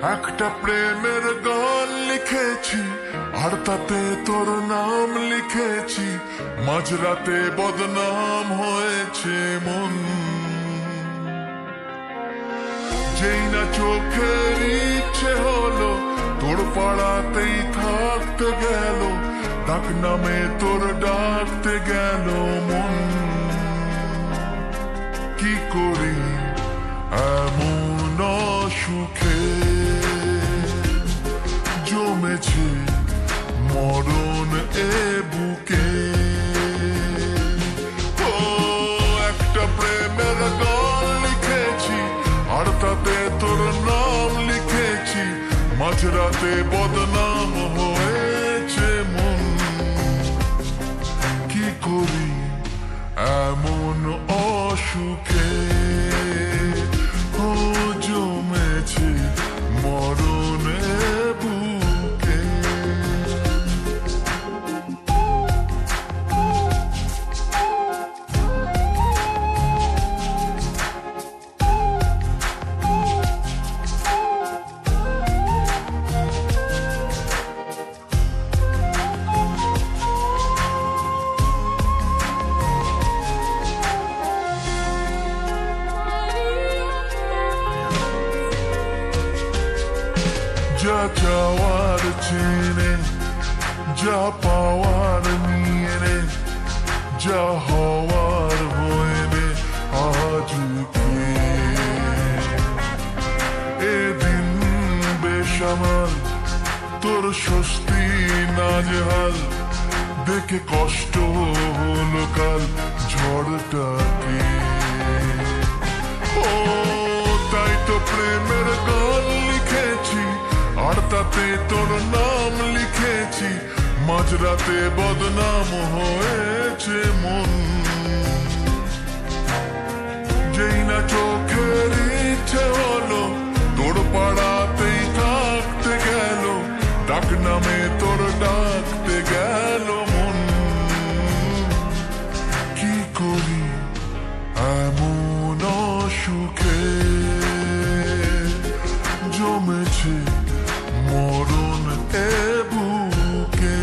একটা প্রেমের গান লিখেছি আর তাতে তোর নাম লিখেছি, মাঝরাতে বদনাম হয়েছে মন। যেই না চোখের ইচ্ছে হলো তোর পাড়াতেই থাকতে গেল, ডাক নামে তোর ডাকতে গেল মন। কি করি এমন সুখে জমেছে মরণ এ বুকে। ও একটা প্রেমের গান লিখেছি আর তাতে তোর নাম লিখেছি, মাঝরাতে বদনাম হয়েছে মন। কি করি এমন অসুখে ও জমেছে মরণ এ বুকে। যা চাওয়ার চেনে, যা পাওয়ার নিয়ে নে, যা হওয়ার হয়ে নে আজকে। এদিন বেসামাল তোর স্বস্তি নাজেহাল, দেখে কষ্ট হলো কাল ঝড়টাকে। ও তাই তো প্রেমের গান লিখেছি আর তাতে তোর নাম লিখেছি, মাঝরাতে বদনাম হয়েছে মন। যেই না চোখের ইচ্ছে হলো তোর পাড়াতেই থাকতে গেল, ডাক নামে তোর ডাকতে গেল মন। কি করি এমন সুখে জমেছে মরণ এ বুকে।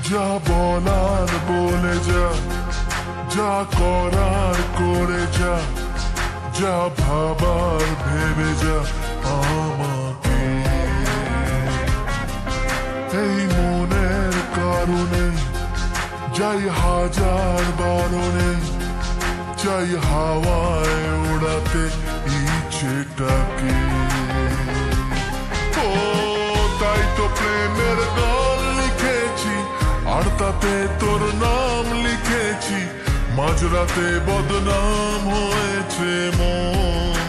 যা বলার বলে যা, যা করার করে যা, যা ভাবার ভেবে যা আমাকে। এই মনের কারণে যাই হাজার বারণে, চাই হাওয়ায় উড়াতে ইচ্ছেটাকে। ও তাই তো প্রেমের গান লিখেছি আর তাতে তোর নাম লিখেছি, মাঝরাতে বদনাম হয়েছে মন।